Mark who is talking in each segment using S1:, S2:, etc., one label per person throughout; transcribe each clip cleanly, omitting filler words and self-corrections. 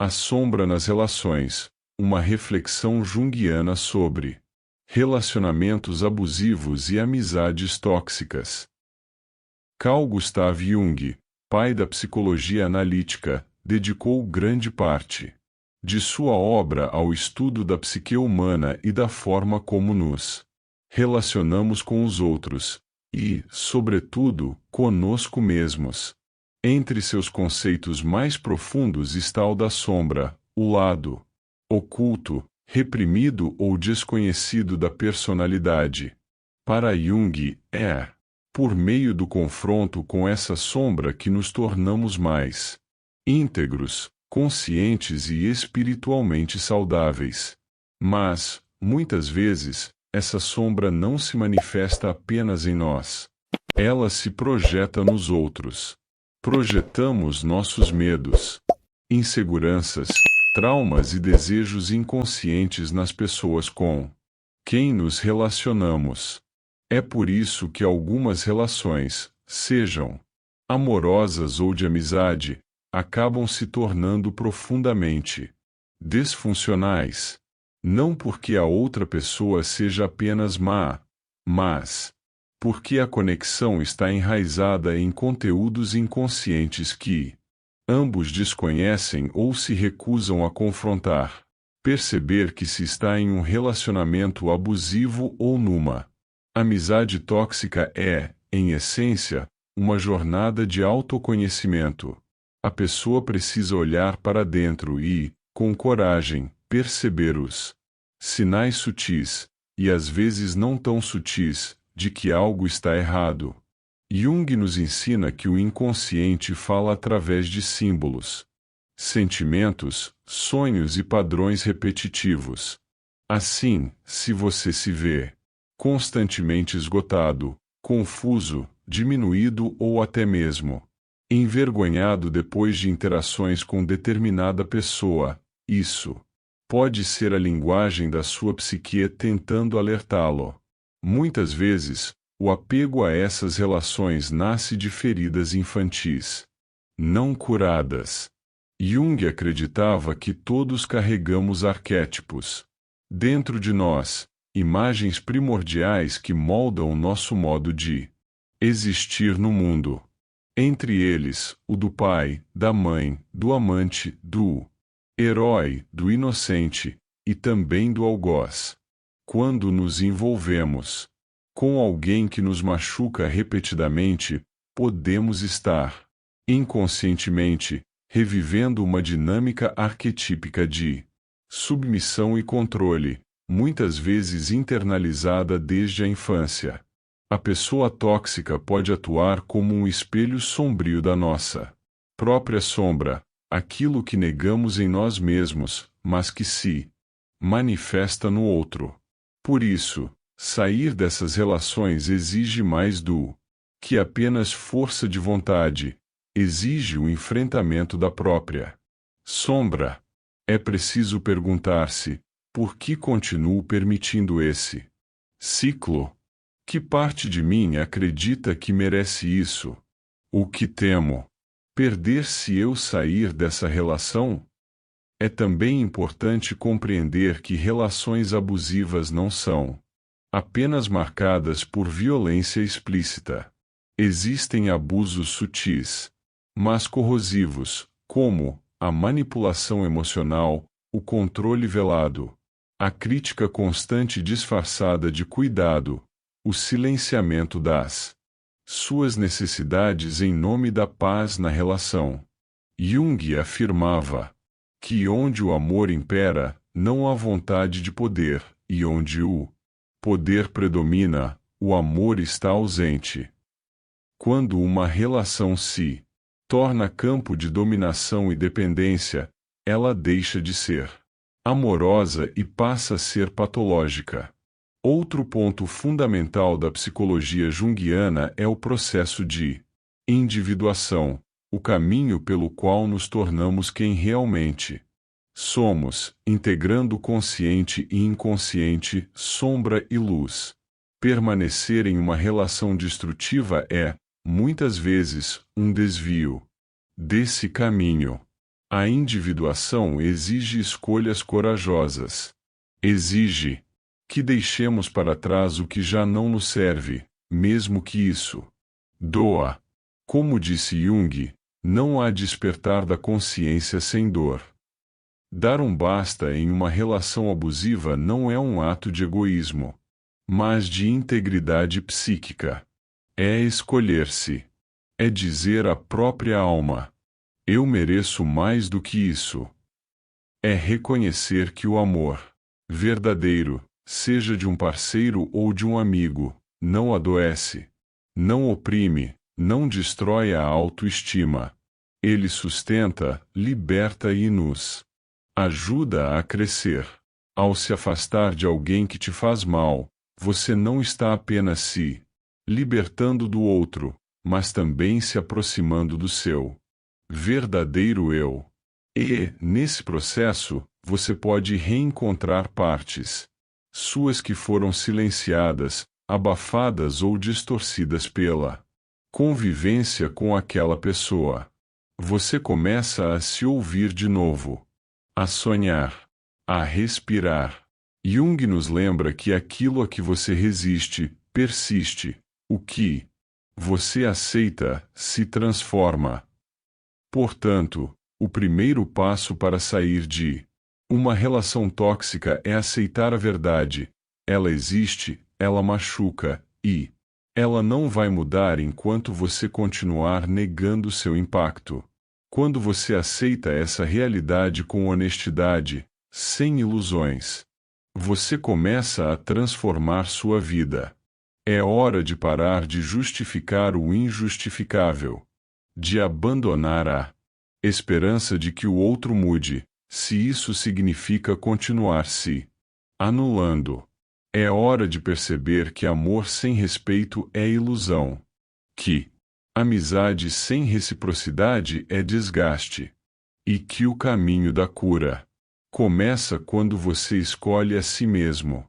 S1: A sombra nas relações, uma reflexão junguiana sobre relacionamentos abusivos e amizades tóxicas. Carl Gustav Jung, pai da psicologia analítica, dedicou grande parte de sua obra ao estudo da psique humana e da forma como nos relacionamos com os outros, e, sobretudo, conosco mesmos. Entre seus conceitos mais profundos está o da sombra, o lado oculto, reprimido ou desconhecido da personalidade. Para Jung, é por meio do confronto com essa sombra que nos tornamos mais íntegros, conscientes e espiritualmente saudáveis. Mas, muitas vezes, essa sombra não se manifesta apenas em nós. Ela se projeta nos outros. Projetamos nossos medos, inseguranças, traumas e desejos inconscientes nas pessoas com quem nos relacionamos. É por isso que algumas relações, sejam amorosas ou de amizade, acabam se tornando profundamente disfuncionais. Não porque a outra pessoa seja apenas má, mas porque a conexão está enraizada em conteúdos inconscientes que ambos desconhecem ou se recusam a confrontar. Perceber que se está em um relacionamento abusivo ou numa amizade tóxica é, em essência, uma jornada de autoconhecimento. A pessoa precisa olhar para dentro e, com coragem, perceber os sinais sutis, e às vezes não tão sutis, de que algo está errado. Jung nos ensina que o inconsciente fala através de símbolos, sentimentos, sonhos e padrões repetitivos. Assim, se você se vê constantemente esgotado, confuso, diminuído ou até mesmo envergonhado depois de interações com determinada pessoa, isso pode ser a linguagem da sua psique tentando alertá-lo. Muitas vezes, o apego a essas relações nasce de feridas infantis não curadas. Jung acreditava que todos carregamos arquétipos dentro de nós, imagens primordiais que moldam o nosso modo de existir no mundo. Entre eles, o do pai, da mãe, do amante, do herói, do inocente, e também do algoz. Quando nos envolvemos com alguém que nos machuca repetidamente, podemos estar inconscientemente revivendo uma dinâmica arquetípica de submissão e controle, muitas vezes internalizada desde a infância. A pessoa tóxica pode atuar como um espelho sombrio da nossa própria sombra, aquilo que negamos em nós mesmos, mas que se manifesta no outro. Por isso, sair dessas relações exige mais do que apenas força de vontade, exige o enfrentamento da própria sombra. É preciso perguntar-se: por que continuo permitindo esse ciclo? Que parte de mim acredita que merece isso? O que temo? Perder se eu sair dessa relação? É também importante compreender que relações abusivas não são apenas marcadas por violência explícita. Existem abusos sutis, mas corrosivos, como a manipulação emocional, o controle velado, a crítica constante disfarçada de cuidado, o silenciamento das suas necessidades em nome da paz na relação. Jung afirmava que onde o amor impera, não há vontade de poder, e onde o poder predomina, o amor está ausente. Quando uma relação se torna campo de dominação e dependência, ela deixa de ser amorosa e passa a ser patológica. Outro ponto fundamental da psicologia junguiana é o processo de individuação, o caminho pelo qual nos tornamos quem realmente somos, integrando consciente e inconsciente, sombra e luz. Permanecer em uma relação destrutiva é, muitas vezes, um desvio desse caminho. A individuação exige escolhas corajosas. Exige que deixemos para trás o que já não nos serve, mesmo que isso doa. Como disse Jung, não há despertar da consciência sem dor. Dar um basta em uma relação abusiva não é um ato de egoísmo, mas de integridade psíquica. É escolher-se. É dizer à própria alma: eu mereço mais do que isso. É reconhecer que o amor verdadeiro, seja de um parceiro ou de um amigo, não adoece, não oprime, não destrói a autoestima. Ele sustenta, liberta e nos ajuda a crescer. Ao se afastar de alguém que te faz mal, você não está apenas se libertando do outro, mas também se aproximando do seu verdadeiro eu. E, nesse processo, você pode reencontrar partes suas que foram silenciadas, abafadas ou distorcidas pela convivência com aquela pessoa. Você começa a se ouvir de novo, a sonhar, a respirar. Jung nos lembra que aquilo a que você resiste, persiste. O que você aceita, se transforma. Portanto, o primeiro passo para sair de uma relação tóxica é aceitar a verdade. Ela existe, ela machuca, e ela não vai mudar enquanto você continuar negando seu impacto. Quando você aceita essa realidade com honestidade, sem ilusões, você começa a transformar sua vida. É hora de parar de justificar o injustificável, de abandonar a esperança de que o outro mude, se isso significa continuar se anulando. É hora de perceber que amor sem respeito é ilusão, que amizade sem reciprocidade é desgaste, e que o caminho da cura começa quando você escolhe a si mesmo.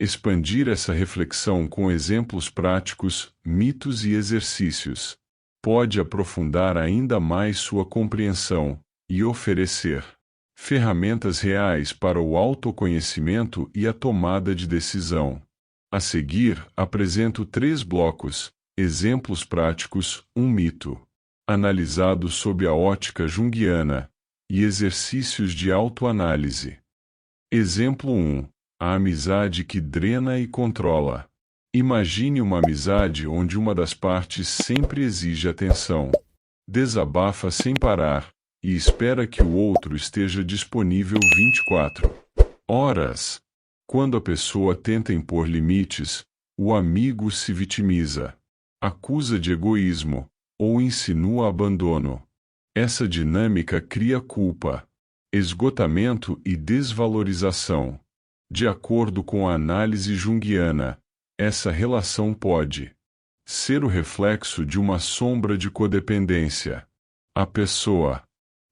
S1: Expandir essa reflexão com exemplos práticos, mitos e exercícios pode aprofundar ainda mais sua compreensão e oferecer ferramentas reais para o autoconhecimento e a tomada de decisão. A seguir, apresento 3 blocos, exemplos práticos, um mito, analisado sob a ótica junguiana, e exercícios de autoanálise. Exemplo 1. A amizade que drena e controla. Imagine uma amizade onde uma das partes sempre exige atenção, desabafa sem parar, e espera que o outro esteja disponível 24 horas. Quando a pessoa tenta impor limites, o amigo se vitimiza, acusa de egoísmo, ou insinua abandono. Essa dinâmica cria culpa, esgotamento e desvalorização. De acordo com a análise junguiana, essa relação pode ser o reflexo de uma sombra de codependência. A pessoa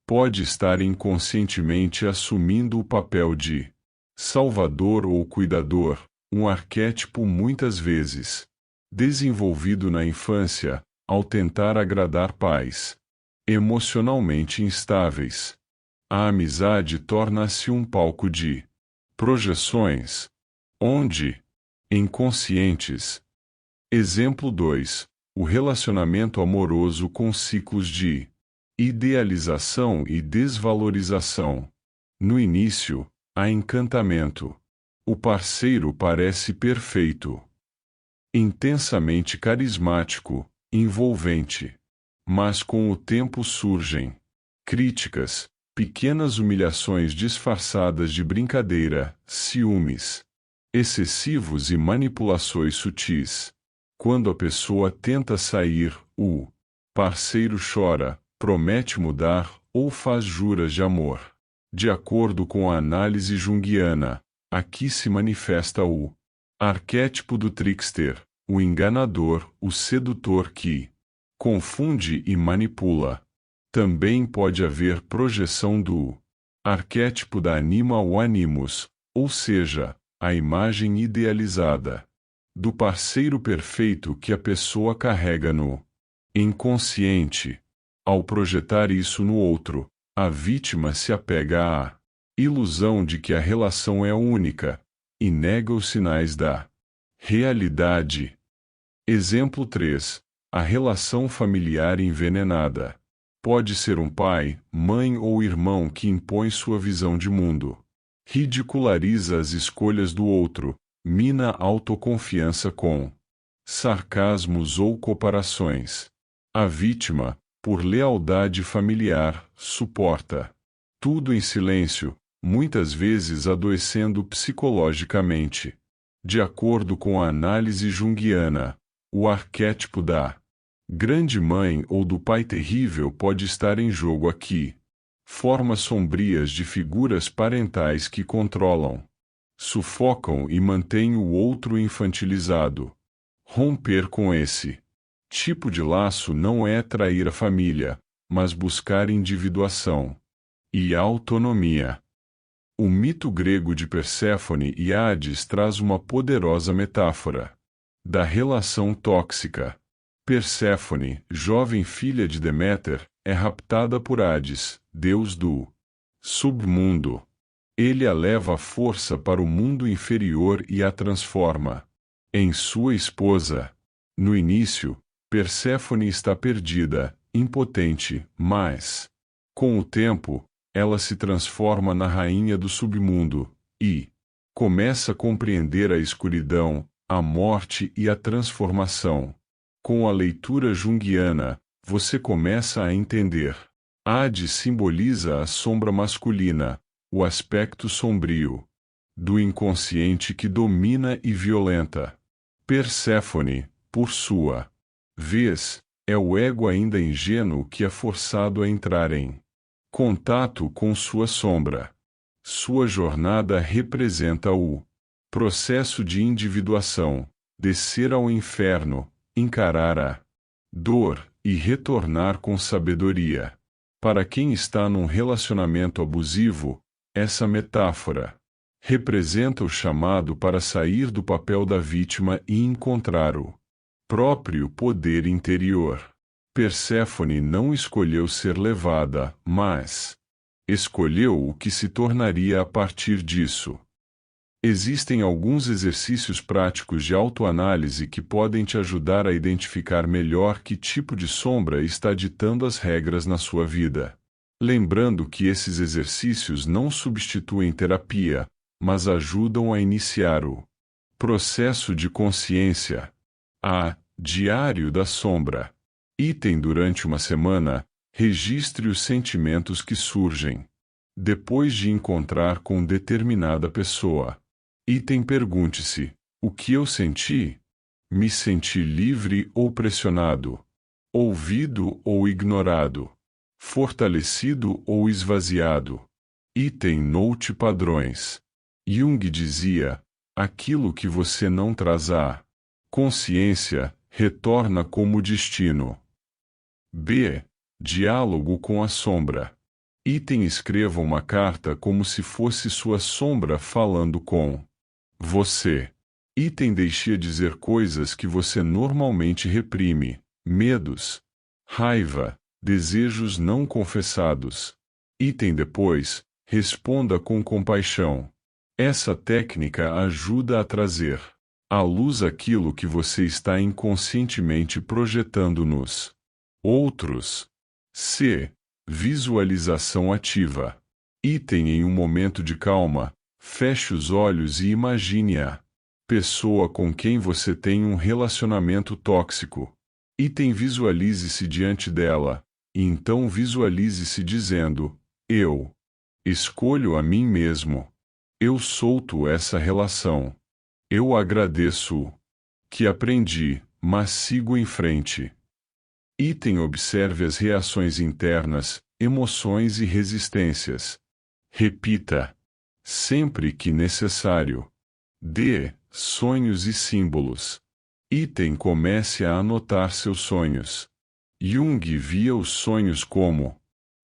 S1: pode estar inconscientemente assumindo o papel de salvador ou cuidador, um arquétipo muitas vezes desenvolvido na infância, ao tentar agradar pais emocionalmente instáveis. A amizade torna-se um palco de projeções, onde inconscientes. Exemplo 2. O relacionamento amoroso com ciclos de idealização e desvalorização. No início, há encantamento. O parceiro parece perfeito, intensamente carismático, envolvente. Mas com o tempo surgem críticas, pequenas humilhações disfarçadas de brincadeira, ciúmes excessivos e manipulações sutis. Quando a pessoa tenta sair, o parceiro chora, promete mudar ou faz juras de amor. De acordo com a análise junguiana, aqui se manifesta o arquétipo do trickster, o enganador, o sedutor que confunde e manipula. Também pode haver projeção do arquétipo da anima ou animus, ou seja, a imagem idealizada do parceiro perfeito que a pessoa carrega no inconsciente. Ao projetar isso no outro, A vítima se apega à ilusão de que a relação é única e nega os sinais da realidade. Exemplo 3. A relação familiar envenenada. Pode ser um pai, mãe ou irmão que impõe sua visão de mundo. Ridiculariza as escolhas do outro, mina a autoconfiança com sarcasmos ou comparações. A vítima, por lealdade familiar, suporta tudo em silêncio, muitas vezes adoecendo psicologicamente. De acordo com a análise junguiana, o arquétipo da grande mãe ou do pai terrível pode estar em jogo aqui. Formas sombrias de figuras parentais que controlam, sufocam e mantêm o outro infantilizado. Romper com esse tipo de laço não é trair a família, mas buscar individuação e autonomia. O mito grego de Perséfone e Hades traz uma poderosa metáfora da relação tóxica. Perséfone, jovem filha de Deméter, é raptada por Hades, deus do submundo. Ele a leva à força para o mundo inferior e a transforma em sua esposa. No início, Perséfone está perdida, impotente, mas, com o tempo, ela se transforma na rainha do submundo e começa a compreender a escuridão, a morte e a transformação. Com a leitura junguiana, você começa a entender. Hades simboliza a sombra masculina, o aspecto sombrio do inconsciente que domina e violenta. Perséfone, por sua vez, é o ego ainda ingênuo que é forçado a entrar em contato com sua sombra. Sua jornada representa o processo de individuação, descer ao inferno, encarar a dor e retornar com sabedoria. Para quem está num relacionamento abusivo, essa metáfora representa o chamado para sair do papel da vítima e encontrar o próprio poder interior. Perséfone não escolheu ser levada, mas escolheu o que se tornaria a partir disso. Existem alguns exercícios práticos de autoanálise que podem te ajudar a identificar melhor que tipo de sombra está ditando as regras na sua vida. Lembrando que esses exercícios não substituem terapia, mas ajudam a iniciar o processo de consciência. A. Diário da sombra. Item durante uma semana, registre os sentimentos que surgem depois de encontrar com determinada pessoa. Item pergunte-se: o que eu senti? Me senti livre ou pressionado? Ouvido ou ignorado? Fortalecido ou esvaziado? Item note padrões. Jung dizia: aquilo que você não traz à consciência, retorna como destino. B. Diálogo com a sombra. Item escreva uma carta como se fosse sua sombra falando com você. Item deixe dizer coisas que você normalmente reprime, medos, raiva, desejos não confessados. Item depois, responda com compaixão. Essa técnica ajuda a trazer à luz aquilo que você está inconscientemente projetando nos outros. C. Visualização ativa. Item em um momento de calma, feche os olhos e imagine a pessoa com quem você tem um relacionamento tóxico. Item visualize-se diante dela, e então visualize-se dizendo: eu escolho a mim mesmo. Eu solto essa relação. Eu agradeço o que aprendi, mas sigo em frente. Item observe as reações internas, emoções e resistências. Repita sempre que necessário. D. Sonhos e símbolos. Item comece a anotar seus sonhos. Jung via os sonhos como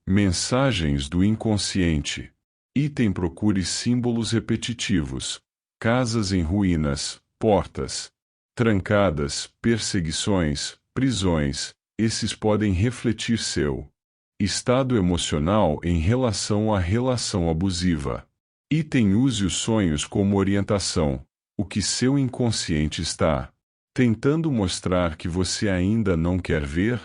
S1: mensagens do inconsciente. Item procure símbolos repetitivos. Casas em ruínas, portas trancadas, perseguições, prisões. Esses podem refletir seu Estado emocional em relação à relação abusiva. Item: use os sonhos como orientação. O que seu inconsciente está tentando mostrar que você ainda não quer ver?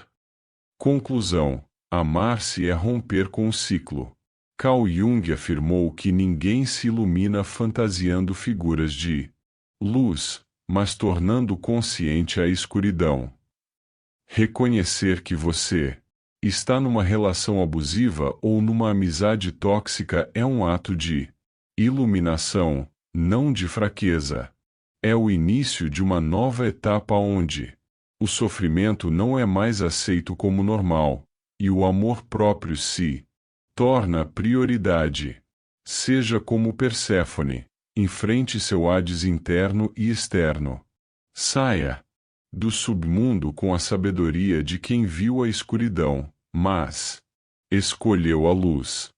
S1: Conclusão: amar-se é romper com o ciclo. Carl Jung afirmou que ninguém se ilumina fantasiando figuras de luz, mas tornando consciente a escuridão. Reconhecer que você está numa relação abusiva ou numa amizade tóxica é um ato de iluminação, não de fraqueza. É o início de uma nova etapa onde o sofrimento não é mais aceito como normal, e o amor próprio se torna prioridade. Seja como Perséfone, enfrente seu Hades interno e externo. Saia do submundo com a sabedoria de quem viu a escuridão, mas escolheu a luz.